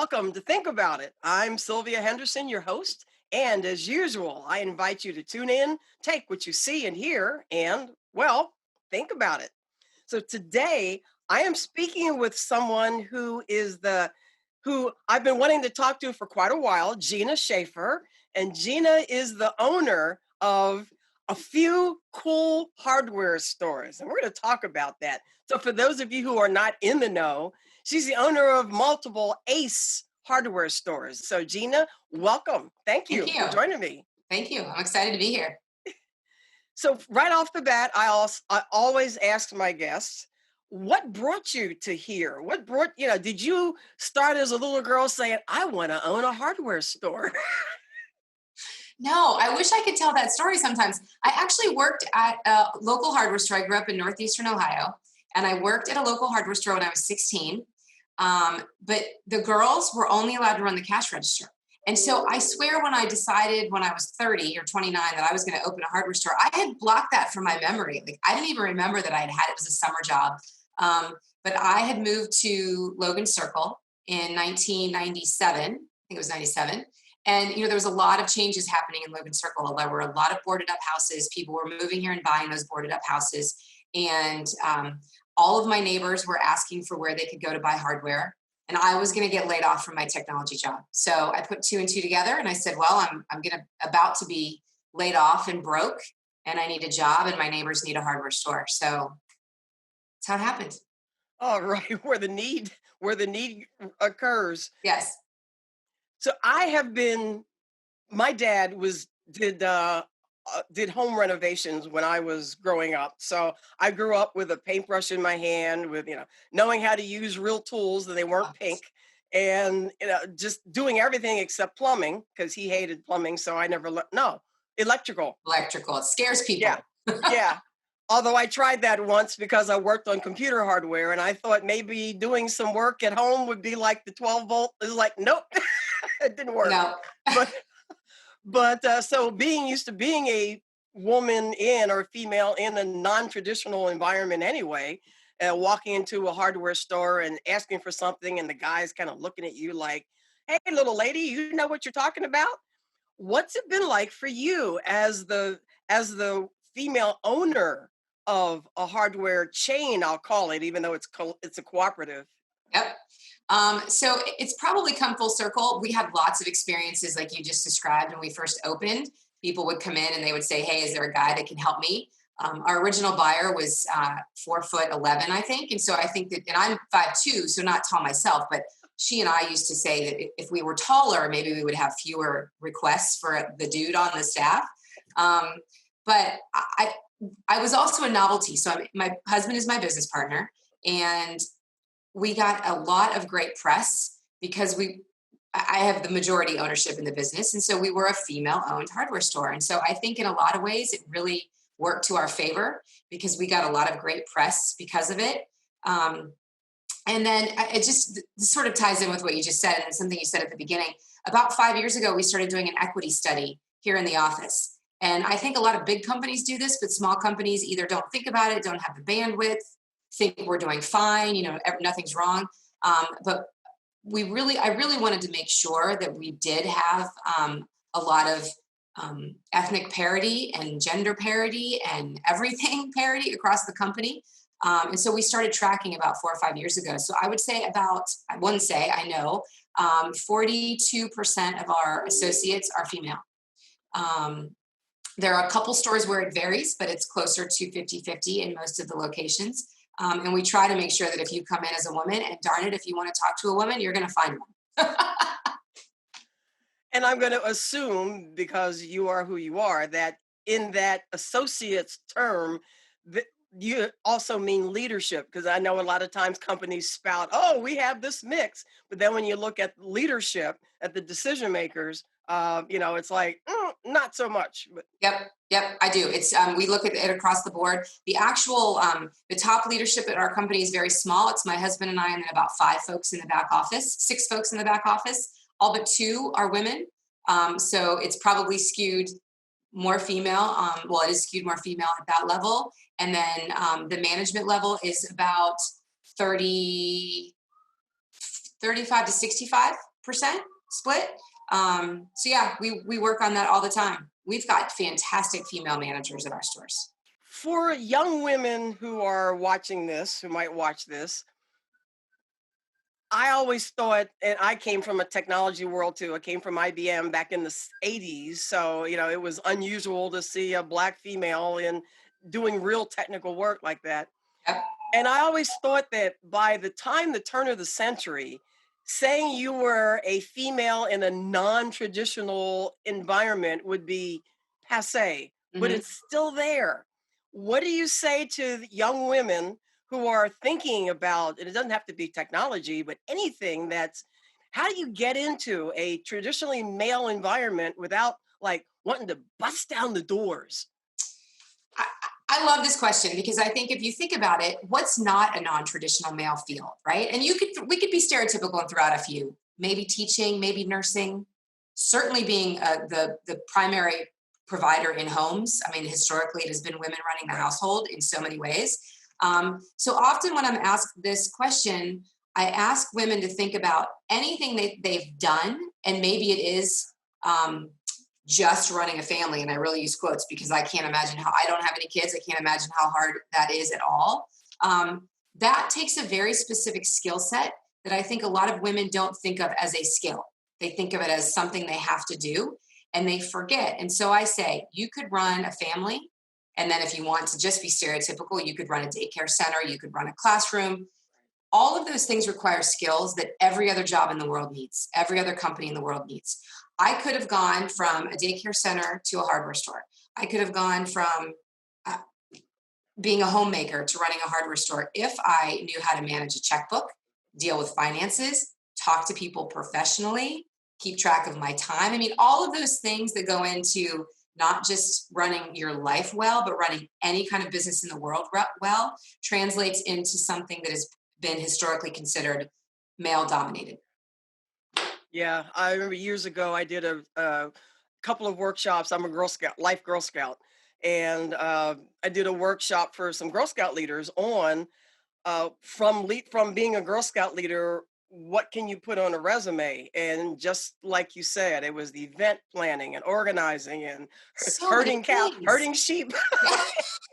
welcome to Think About It. I'm Sylvia Henderson, your host, and as usual, I invite you to tune in, take what you see and hear, and, well, think about it. So today, I am speaking with someone who I've been wanting to talk to for quite a while, Gina Schaefer, and Gina is the owner of a few cool hardware stores, and we're going to talk about that. So for those of you who are not in the know, she's the owner of multiple Ace hardware stores. So Gina, welcome. Thank Thank you you. for joining me. Thank you. I'm excited to be here. So right off the bat, I always ask my guests, what brought you to here? What brought, did you start as a little girl saying, I want to own a hardware store? No, I wish I could tell that story sometimes. I actually worked at a local hardware store. I grew up in Northeastern Ohio, and I worked at a local hardware store when I was 16. But the girls were only allowed to run the cash register. And so I swear when I decided when I was 30 or 29 that I was going to open a hardware store, I had blocked that from my memory. Like I didn't even remember that I had it was a summer job. But I had moved to Logan Circle in 1997. I think it was 97. And, there was a lot of changes happening in Logan Circle. There were a lot of boarded up houses. People were moving here and buying those boarded up houses. And all of my neighbors were asking for where they could go to buy hardware. And I was going to get laid off from my technology job. So I put two and two together and I said, well, I'm about to be laid off and broke and I need a job and my neighbors need a hardware store. So that's how it happened. All right, where the need occurs. Yes. So my dad did home renovations when I was growing up. So I grew up with a paintbrush in my hand, with knowing how to use real tools, and they weren't pink, and just doing everything except plumbing because he hated plumbing. So I never no electrical. Electrical. It scares people. Yeah, yeah. Although I tried that once because I worked on computer hardware, and I thought maybe doing some work at home would be like the 12 volt. It's like nope, it didn't work. No. But so being used to being a woman in or female in a non-traditional environment anyway, walking into a hardware store and asking for something, and the guy's kind of looking at you like, "Hey, little lady, you know what you're talking about?" What's it been like for you as the female owner of a hardware chain? I'll call it, even though it's a cooperative. Yep. So it's probably come full circle. We had lots of experiences like you just described when we first opened. People would come in and they would say, hey, is there a guy that can help me? Our original buyer was 4'11", I think. And so I think that, and I'm 5'2", so not tall myself, but she and I used to say that if we were taller, maybe we would have fewer requests for the dude on the staff. But I was also a novelty. So my husband is my business partner, and we got a lot of great press because I have the majority ownership in the business. And so we were a female owned hardware store. And so I think in a lot of ways, it really worked to our favor because we got a lot of great press because of it. And then it just this sort of ties in with what you just said and something you said at the beginning. About 5 years ago, we started doing an equity study here in the office. And I think a lot of big companies do this, but small companies either don't think about it, don't have the bandwidth, think we're doing fine, nothing's wrong. But I really wanted to make sure that we did have a lot of ethnic parity and gender parity and everything parity across the company. And so we started tracking about 4 or 5 years ago. So I would say I wouldn't say, I know, 42% of our associates are female. There are a couple stores where it varies, but it's closer to 50-50 in most of the locations. And we try to make sure that if you come in as a woman, and darn it, if you want to talk to a woman, you're going to find one. And I'm going to assume, because you are who you are, that in that associates term, that you also mean leadership. Because I know a lot of times companies spout, oh, we have this mix. But then when you look at leadership, at the decision makers, it's like, not so much. But Yep, I do. It's we look at it across the board. The actual the top leadership at our company is very small. It's my husband and I, and then about 5 folks in the back office, 6 folks in the back office. All but 2 are women. So it's probably skewed more female. Well, it is skewed more female at that level. And then the management level is about 35 to 65. split. So yeah, we work on that all the time. We've got fantastic female managers at our stores. For young women who are watching this, who might watch this, I always thought, and I came from a technology world too. I came from IBM back in the 80s. So, it was unusual to see a Black female in doing real technical work like that. Yep. And I always thought that by the time the turn of the century, saying you were a female in a non-traditional environment would be passe, but Hmm. it's still there. What do you say to young women who are thinking about, and it doesn't have to be technology, but anything that's, how do you get into a traditionally male environment without like wanting to bust down the doors? I, I love this question because I think if you think about it, what's not a non-traditional male field, right? And we could be stereotypical and throw out a few. Maybe teaching, maybe nursing, certainly being the primary provider in homes. I mean, historically, it has been women running the Right. household in so many ways. So often when I'm asked this question, I ask women to think about anything they've done, and maybe it is just running a family. And I really use quotes because I can't imagine how, I don't have any kids. I can't imagine how hard that is at all. That takes a very specific skill set that I think a lot of women don't think of as a skill. They think of it as something they have to do and they forget. And so I say, you could run a family. And then if you want to just be stereotypical, you could run a daycare center, you could run a classroom. All of those things require skills that every other job in the world needs, every other company in the world needs. I could have gone from a daycare center to a hardware store. I could have gone from uh, being a homemaker to running a hardware store if I knew how to manage a checkbook, deal with finances, talk to people professionally, keep track of my time. I mean, all of those things that go into not just running your life well, but running any kind of business in the world well translates into something that has been historically considered male dominated. Yeah, I remember years ago I did a couple of workshops. I'm a Girl Scout, life Girl Scout, and I did a workshop for some Girl Scout leaders on from being a Girl Scout leader. What can you put on a resume? And just like you said, it was the event planning and organizing and So many things. herding sheep, Yeah.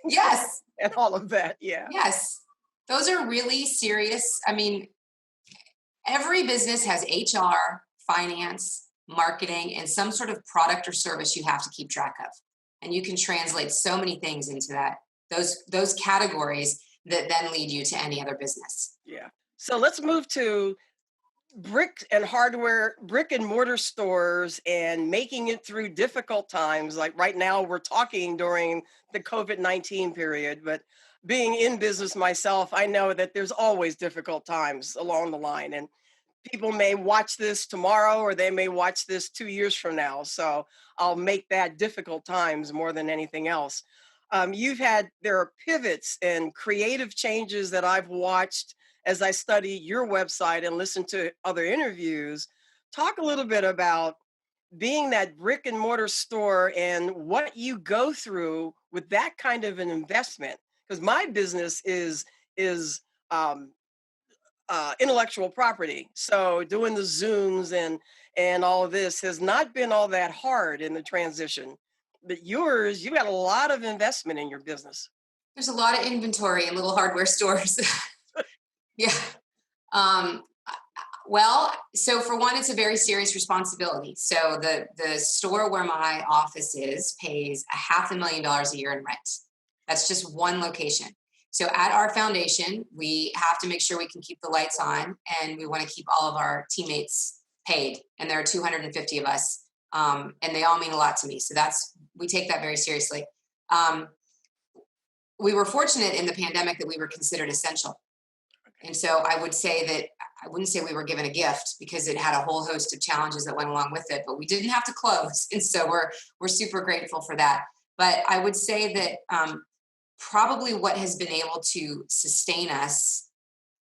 Yes. and all of that. Yeah, Yes. Those are really serious. I mean, every business has HR, finance, marketing, and some sort of product or service you have to keep track of. And you can translate so many things into those categories that then lead you to any other business. yeah. So let's move to brick and mortar stores and making it through difficult times. Like right now, we're talking during the COVID-19 period, but being in business myself, I know that there's always difficult times along the line. And people may watch this tomorrow or they may watch this 2 years from now. So I'll make that difficult times more than anything else. There are pivots and creative changes that I've watched as I study your website and listen to other interviews. Talk a little bit about being that brick and mortar store and what you go through with that kind of an investment. Because my business is intellectual property. So doing the Zooms and all of this has not been all that hard in the transition. But yours, you got a lot of investment in your business. There's a lot of inventory in little hardware stores. Yeah. Um, well, so for one, it's a very serious responsibility. So the store where my office is pays $500,000 a year in rent. That's just one location. So at our foundation, we have to make sure we can keep the lights on, and we want to keep all of our teammates paid. And there are 250 of us, and they all mean a lot to me. So we take that very seriously. Um, we were fortunate in the pandemic that we were considered essential. And so I would say that I wouldn't say we were given a gift because it had a whole host of challenges that went along with it, but we didn't have to close. And so we're super grateful for that. But I would say that probably what has been able to sustain us,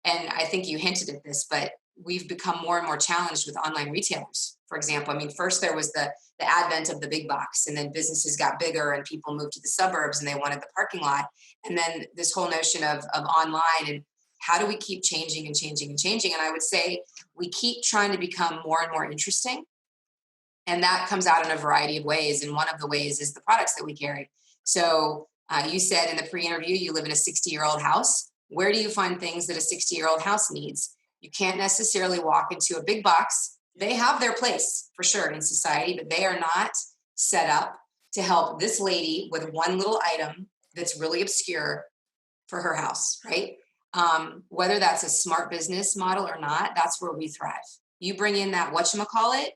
and I think you hinted at this, but we've become more and more challenged with online retailers. For example, I mean, first there was the advent of the big box, and then businesses got bigger and people moved to the suburbs and they wanted the parking lot. And then this whole notion of online and how do we keep changing and changing and changing? And I would say we keep trying to become more and more interesting. And that comes out in a variety of ways. And one of the ways is the products that we carry. So you said in the pre-interview, you live in a 60-year-old house. Where do you find things that a 60-year-old house needs? You can't necessarily walk into a big box. They have their place for sure in society, but they are not set up to help this lady with one little item that's really obscure for her house, right? Whether that's a smart business model or not, that's where we thrive. You bring in that whatchamacallit,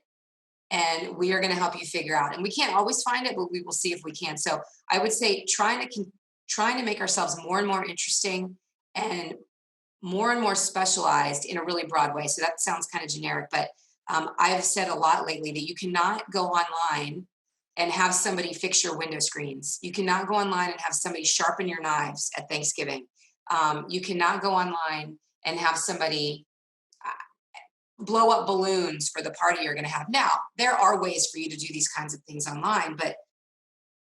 and we are going to help you figure out. And we can't always find it, but we will see if we can. So I would say trying to make ourselves more and more interesting and more specialized in a really broad way. So that sounds kind of generic, but I've said a lot lately that you cannot go online and have somebody fix your window screens. You cannot go online and have somebody sharpen your knives at Thanksgiving. You cannot go online and have somebody blow up balloons for the party you're going to have. Now, there are ways for you to do these kinds of things online, but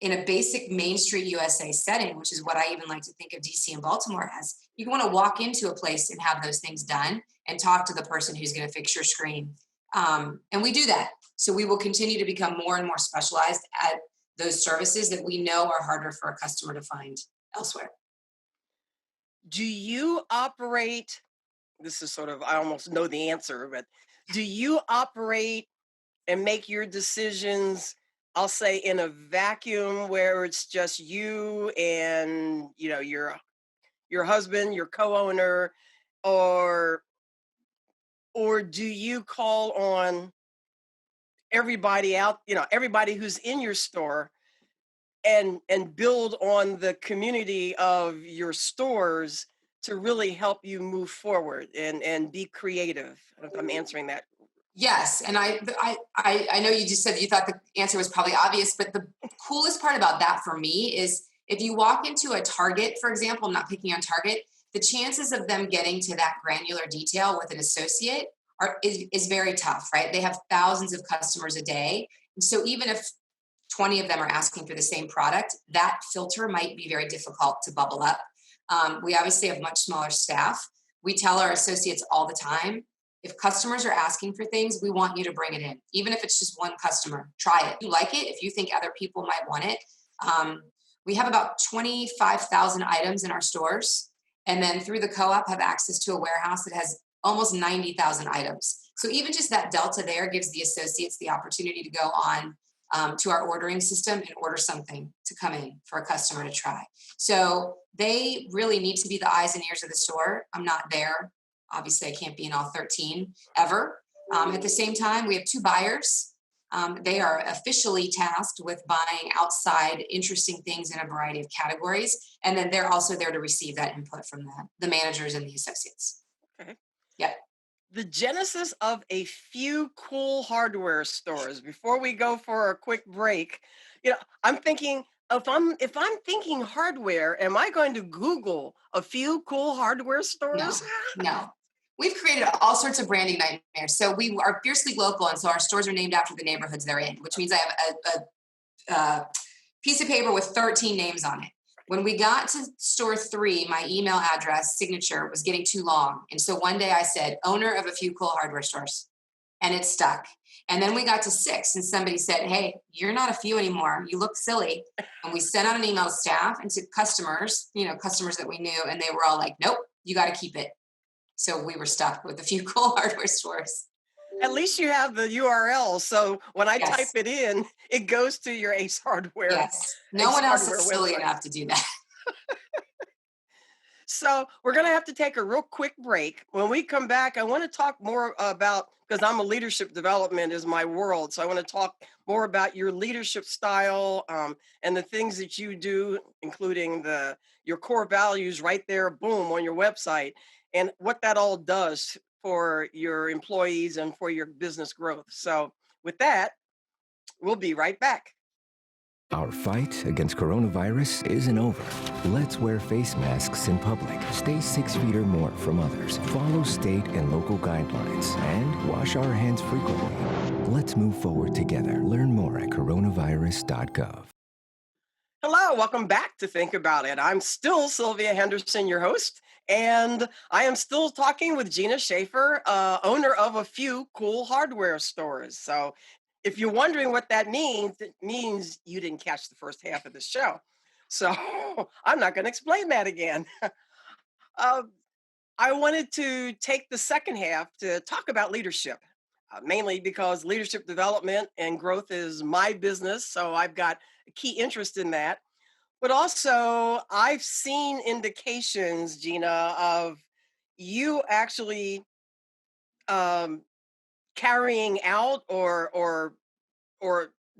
in a basic Main Street USA setting, which is what I even like to think of DC and Baltimore as, you want to walk into a place and have those things done and talk to the person who's going to fix your screen. And we do that. So we will continue to become more and more specialized at those services that we know are harder for a customer to find elsewhere. Do you operate, this is sort of, I almost know the answer, but do you operate and make your decisions, I'll say, in a vacuum where it's just you and, your husband, your co-owner, or do you call on everybody out, everybody who's in your store, and build on the community of your stores to really help you move forward and be creative? I don't know if I'm answering that. Yes, and I know you just said you thought the answer was probably obvious, but the coolest part about that for me is if you walk into a Target, for example, I'm not picking on Target, the chances of them getting to that granular detail with an associate is very tough, right? They have thousands of customers a day. And so even if 20 of them are asking for the same product, that filter might be very difficult to bubble up. We obviously have much smaller staff. We tell our associates all the time, if customers are asking for things, we want you to bring it in. Even if it's just one customer, try it. If you like it, if you think other people might want it. We have about 25,000 items in our stores. And then through the co-op have access to a warehouse that has almost 90,000 items. So even just that delta there gives the associates the opportunity to go on to our ordering system and order something to come in for a customer to try. So they really need to be the eyes and ears of the store. I'm not there. Obviously, I can't be in all 13 ever. At the same time, we have two buyers. They are officially tasked with buying outside interesting things in a variety of categories. And then they're also there to receive that input from the managers and the associates. Okay. Yeah. The genesis of a few cool hardware stores. Before we go for a quick break, I'm thinking, if I'm thinking hardware, am I going to Google a few cool hardware No, stores? no. We've created all sorts of branding nightmares. So we are fiercely local, and so our stores are named after the neighborhoods they're in, which means I have a piece of paper with 13 names on it. When we got to store 3, my email address signature was getting too long. And so one day I said, owner of a few cool hardware stores, and it stuck. And then we got to 6 and somebody said, hey, you're not a few anymore. You look silly. And we sent out an email to staff and to customers, customers that we knew, and they were all like, nope, you got to keep it. So we were stuck with a few cool hardware stores. At least you have the URL. So when I type Yes. it in, it goes to your Ace Hardware. Yes. No Ace one else Hardware is silly website. enough to do that. So we're going to have to take a real quick break. When we come back, I want to talk more about, because I'm a leadership development is my world. So I want to talk more about your leadership style and the things that you do, including your core values right there, boom, on your website, and what that all does for your employees and for your business growth. So with that, we'll be right back. Our fight against coronavirus isn't over. Let's wear face masks in public, stay 6 feet or more from others, follow state and local guidelines, and wash our hands frequently. Let's move forward together. Learn more at coronavirus.gov. Hello, Well, welcome back to Think About It. I'm still Sylvia Henderson, your host, and I am still talking with Gina Schaefer, owner of a few cool hardware stores. So, if you're wondering what that means, it means you didn't catch the first half of the show. So, I'm not going to explain that again. Uh, I wanted to take the second half to talk about leadership, mainly because leadership development and growth is my business. So, I've got a key interest in that. But also, I've seen indications, Gina, of you actually um, carrying out or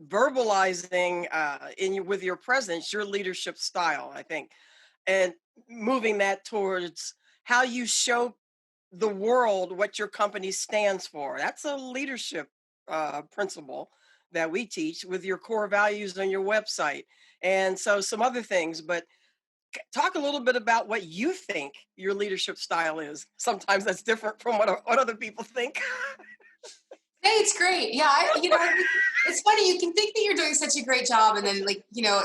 verbalizing with your presence your leadership style. I think, and moving that towards how you show the world what your company stands for. That's a leadership principle that we teach with your core values on your website, and so some other things. But talk a little bit about what you think your leadership style is. Sometimes that's different from what other people think. Hey, it's great. Yeah, it's funny. You can think that you're doing such a great job, and then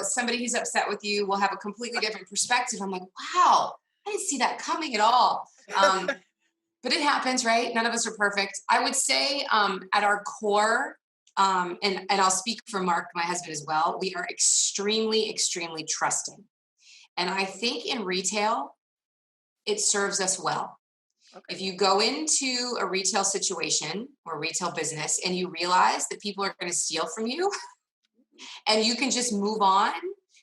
somebody who's upset with you will have a completely different perspective. I'm like, wow, I didn't see that coming at all. But it happens, right? None of us are perfect. I would say at our core, and I'll speak for Mark, my husband as well, we are extremely, extremely trusting. And I think in retail, it serves us well. Okay. If you go into a retail situation or retail business and you realize that people are going to steal from you and you can just move on,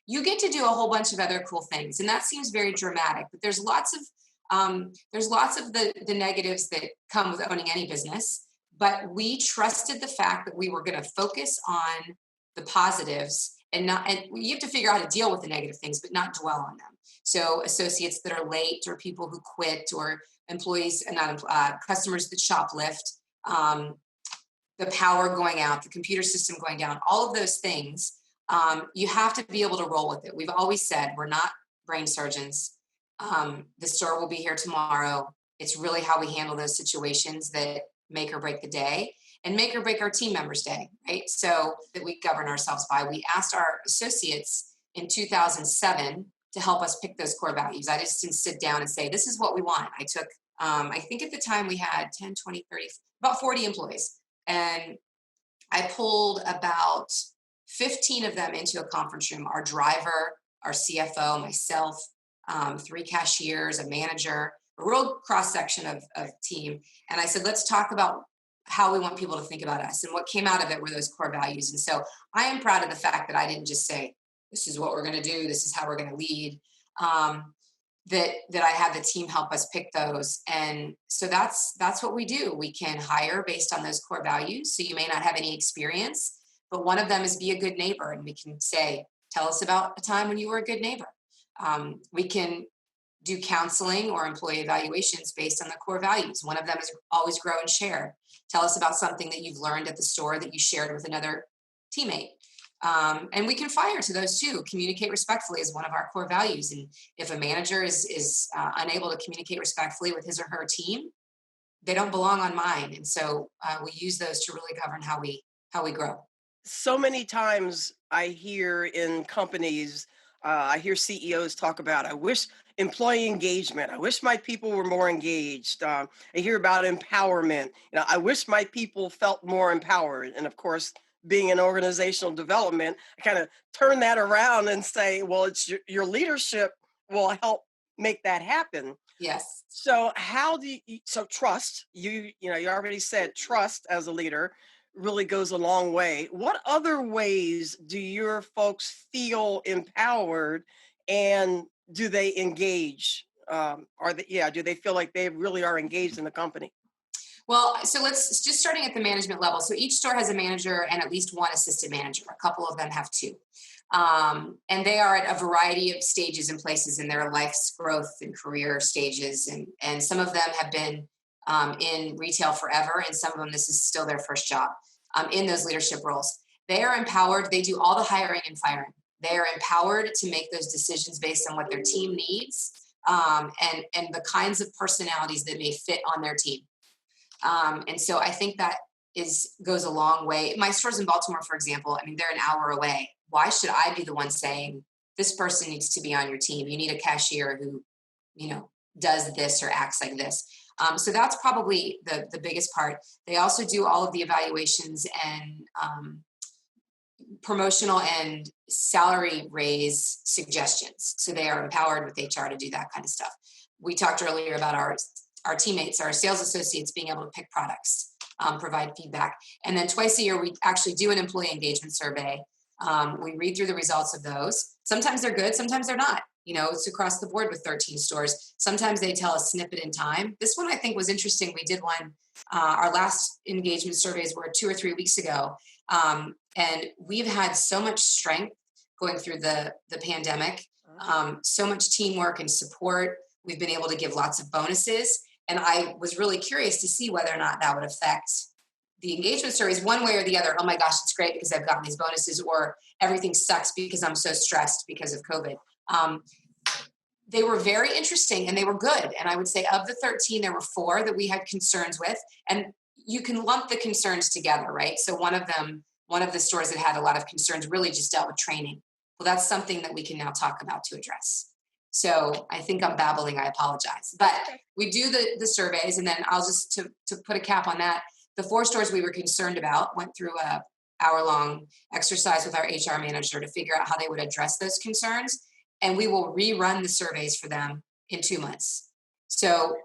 you get to do a whole bunch of other cool things. And that seems very dramatic, but there's lots of the negatives that come with owning any business. But we trusted the fact that we were going to focus on the positives and you have to figure out how to deal with the negative things, but not dwell on them. So associates that are late, or people who quit, or employees and customers that shoplift, the power going out, the computer system going down, all of those things, you have to be able to roll with it. We've always said we're not brain surgeons. The store will be here tomorrow. It's really how we handle those situations that make or break the day and make or break our team members' day, right? So that we govern ourselves by. We asked our associates in 2007 to help us pick those core values. I just didn't sit down and say, this is what we want. I took, I think at the time we had 10, 20, 30, about 40 employees. And I pulled about 15 of them into a conference room, our driver, our CFO, myself, 3 cashiers, a manager, a real cross-section of team. And I said, let's talk about how we want people to think about us. And what came out of it were those core values. And so I am proud of the fact that I didn't just say, this is what we're going to do, this is how we're going to lead, that I had the team help us pick those. And so that's what we do. We can hire based on those core values. So you may not have any experience, but one of them is be a good neighbor. And we can say, tell us about a time when you were a good neighbor. We can do counseling or employee evaluations based on the core values. One of them is always grow and share. Tell us about something that you've learned at the store that you shared with another teammate. And we can fire to those too. Communicate respectfully is one of our core values. And if a manager is unable to communicate respectfully with his or her team, they don't belong on mine. And so we use those to really govern how we grow. So many times I hear in companies, I hear CEOs talk about, I wish employee engagement. I wish my people were more engaged. I hear about empowerment. I wish my people felt more empowered. And of course, being in organizational development, I kind of turn that around and say, well, it's your leadership will help make that happen. Yes. So how do you, so trust, you already said trust as a leader really goes a long way. What other ways do your folks feel empowered, and do they engage? Do they feel like they really are engaged in the company? Well, so let's just starting at the management level. So each store has a manager and at least one assistant manager. A couple of them have 2. And they are at a variety of stages and places in their life's growth and career stages. And some of them have been in retail forever, and some of them, this is still their first job in those leadership roles. They are empowered. They do all the hiring and firing. They are empowered to make those decisions based on what their team needs and the kinds of personalities that may fit on their team. And so I think that goes a long way. My stores in Baltimore, for example, I mean, they're an hour away. Why should I be the one saying, this person needs to be on your team. You need a cashier who, does this or acts like this. So that's probably the biggest part. They also do all of the evaluations and promotional and salary raise suggestions. So they are empowered with HR to do that kind of stuff. We talked earlier about our teammates, our sales associates being able to pick products, provide feedback. And then twice a year, we actually do an employee engagement survey. We read through the results of those. Sometimes they're good, sometimes they're not. It's across the board with 13 stores. Sometimes they tell a snippet in time. This one I think was interesting. We did one, our last engagement surveys were 2 or 3 weeks ago. And we've had so much strength going through the pandemic, so much teamwork and support. We've been able to give lots of bonuses. And I was really curious to see whether or not that would affect the engagement surveys one way or the other. Oh my gosh, it's great because I've gotten these bonuses, or everything sucks because I'm so stressed because of COVID. They were very interesting and they were good. And I would say of the 13, there were 4 that we had concerns with. And you can lump the concerns together, right? So one of the stores that had a lot of concerns really just dealt with training. Well, that's something that we can now talk about to address. So I think I'm babbling, I apologize. But we do the surveys, and then I'll just, to put a cap on that, the 4 stores we were concerned about went through a hour-long exercise with our HR manager to figure out how they would address those concerns. And we will rerun the surveys for them in 2 months. So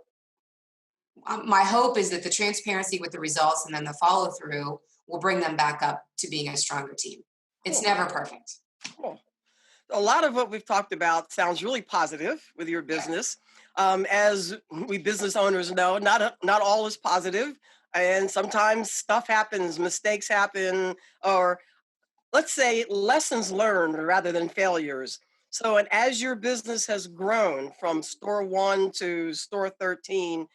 my hope is that the transparency with the results and then the follow-through will bring them back up to being a stronger team. It's never perfect. Cool. A lot of what we've talked about sounds really positive with your business. As we business owners know, not all is positive, and sometimes stuff happens, mistakes happen, or let's say lessons learned rather than failures. So, and as your business has grown from store 1 to store 13,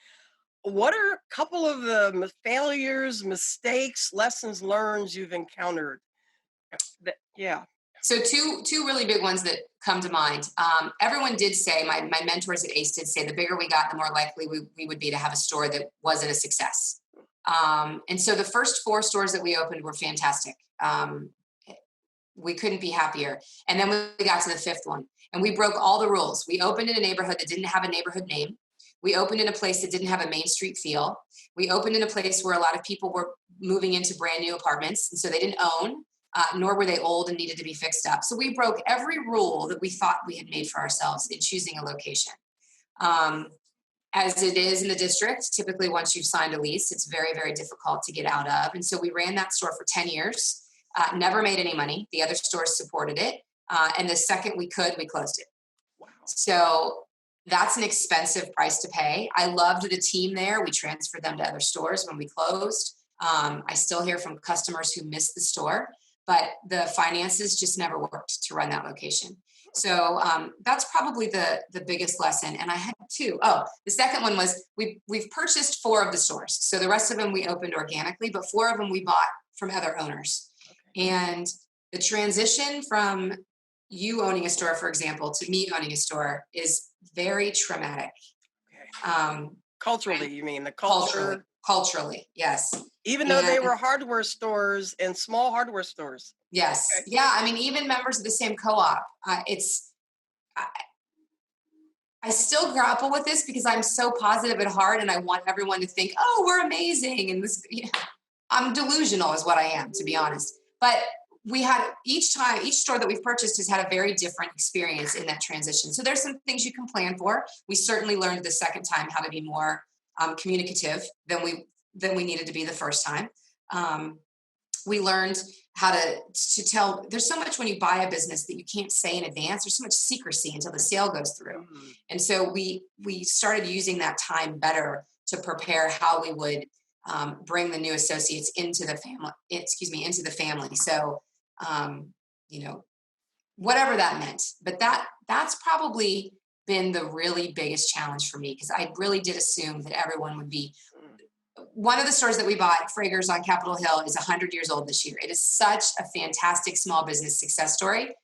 what are a couple of the failures, mistakes, lessons learned you've encountered? Yeah. So two really big ones that come to mind. Everyone did say, my mentors at ACE did say, the bigger we got, the more likely we would be to have a store that wasn't a success. And so the first 4 stores that we opened were fantastic. We couldn't be happier. And then we got to the 5th one and we broke all the rules. We opened in a neighborhood that didn't have a neighborhood name. We opened in a place that didn't have a Main Street feel. We opened in a place where a lot of people were moving into brand new apartments. And so they didn't own, nor were they old and needed to be fixed up. So we broke every rule that we thought we had made for ourselves in choosing a location. As it is in the district, typically once you've signed a lease, it's very, very difficult to get out of. And so we ran that store for 10 years. Never made any money. The other stores supported it. And the second we could, we closed it. Wow. So that's an expensive price to pay. I loved the team there. We transferred them to other stores when we closed. I still hear from customers who missed the store, but the finances just never worked to run that location. So that's probably the biggest lesson. And I had 2. Oh, the second one was we've purchased 4 of the stores. So the rest of them we opened organically, but 4 of them we bought from other owners. And the transition from you owning a store, for example, to me owning a store is very traumatic. Okay. Culturally, you mean the culture? Culturally, yes. Even though they were hardware stores and small hardware stores. Yes. Okay. Yeah. I mean, even members of the same co-op, I still grapple with this because I'm so positive at heart and I want everyone to think, oh, we're amazing. And this, I'm delusional is what I am, to be honest. But we had each store that we've purchased has had a very different experience in that transition. So there's some things you can plan for. We certainly learned the second time how to be more communicative than we needed to be the first time. We learned how to tell. There's so much when you buy a business that you can't say in advance. There's so much secrecy until the sale goes through. Mm-hmm. And so we started using that time better to prepare how we would bring the new associates into the family. So, whatever that meant, but that's probably been the really biggest challenge for me because I really did assume that everyone would be. One of the stores that we bought, Frager's on Capitol Hill, is 100 years old this year. It is such a fantastic small business success story.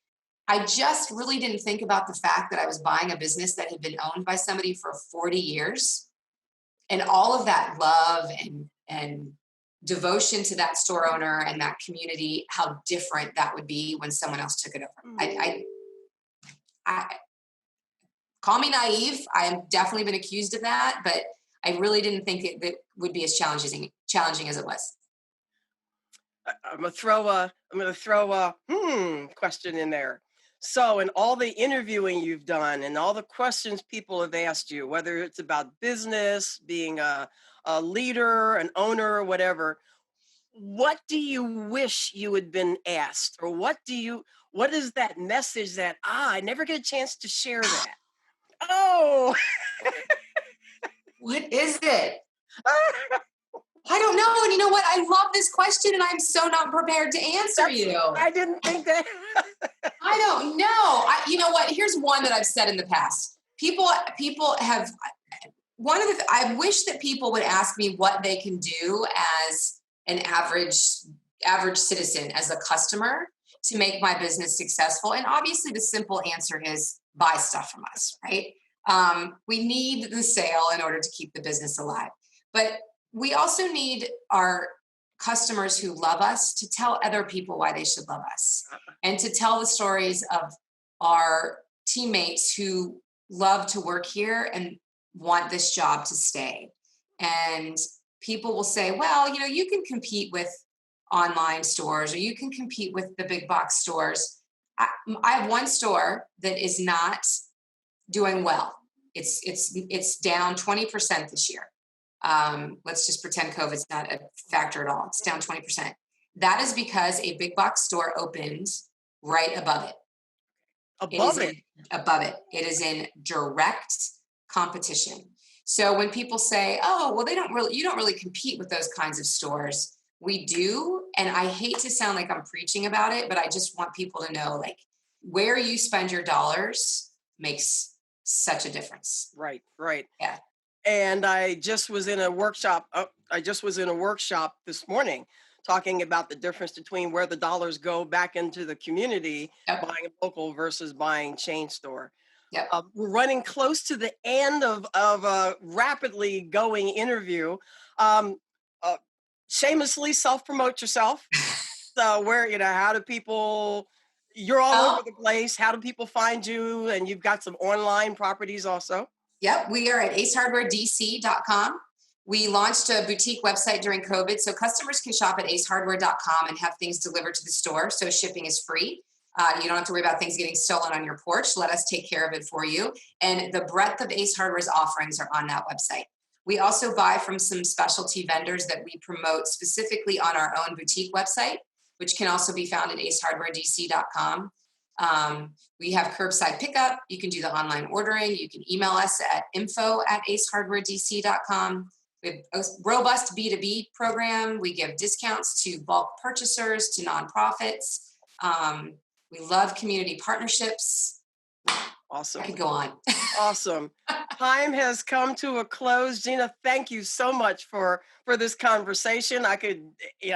I just really didn't think about the fact that I was buying a business that had been owned by somebody for 40 years. And all of that love and devotion to that store owner and that community, how different that would be when someone else took it over. call me naive. I've definitely been accused of that, but I really didn't think that would be as challenging as it was. I'm gonna throw a question in there. So, in all the interviewing you've done and all the questions people have asked you, whether it's about business, being a leader, an owner, or whatever, what do you wish you had been asked, or what is that message that I never get a chance to share that? Oh, What is it? I don't know. And you know what? I love this question, and I'm so not prepared to answer you. I didn't think that. I don't know. You know what? Here's one that I've said in the past. People have I wish that people would ask me what they can do as an average citizen, as a customer, to make my business successful. And obviously, the simple answer is buy stuff from us, right? We need the sale in order to keep the business alive, but we also need our customers who love us to tell other people why they should love us, and to tell the stories of our teammates who love to work here and want this job to stay. And people will say, well, you can compete with online stores, or you can compete with the big box stores. I have one store that is not doing well. It's down 20% this year. Let's just pretend COVID's not a factor at all. It's down 20%. That is because a big box store opened right above it. Above it. It is in direct competition. So when people say, oh, well, you don't really compete with those kinds of stores. We do. And I hate to sound like I'm preaching about it, but I just want people to know, like, where you spend your dollars makes such a difference. Right. Yeah. And I just was in a workshop. This morning talking about the difference between where the dollars go back into the community, Yep. buying local versus buying chain store. Yep. We're running close to the end of a rapidly going interview. Shamelessly self-promote yourself. So how do people, you're all over the place. How do people find you? And you've got some online properties also. Yep, we are at acehardwaredc.com. We launched a boutique website during COVID, so customers can shop at acehardware.com and have things delivered to the store, so shipping is free. You don't have to worry about things getting stolen on your porch. Let us take care of it for you. And the breadth of Ace Hardware's offerings are on that website. We also buy from some specialty vendors that we promote specifically on our own boutique website, which can also be found at acehardwaredc.com. We have curbside pickup. You can do the online ordering. You can email us at info@acehardwaredc.com. We have a robust B2B program. We give discounts to bulk purchasers, to nonprofits. We love community partnerships. Awesome. I could go on. Awesome. Time has come to a close. Gina, thank you so much for this conversation. I could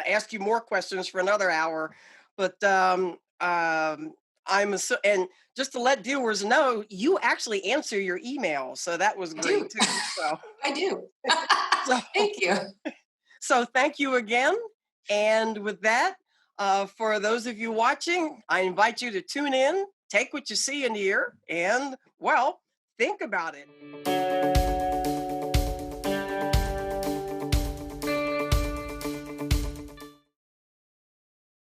ask you more questions for another hour, but and just to let viewers know, you actually answer your email, so that was great too. So I do. So, thank you. So thank you again. And with that, for those of you watching, I invite you to tune in, take what you see and hear, and, well, think about it.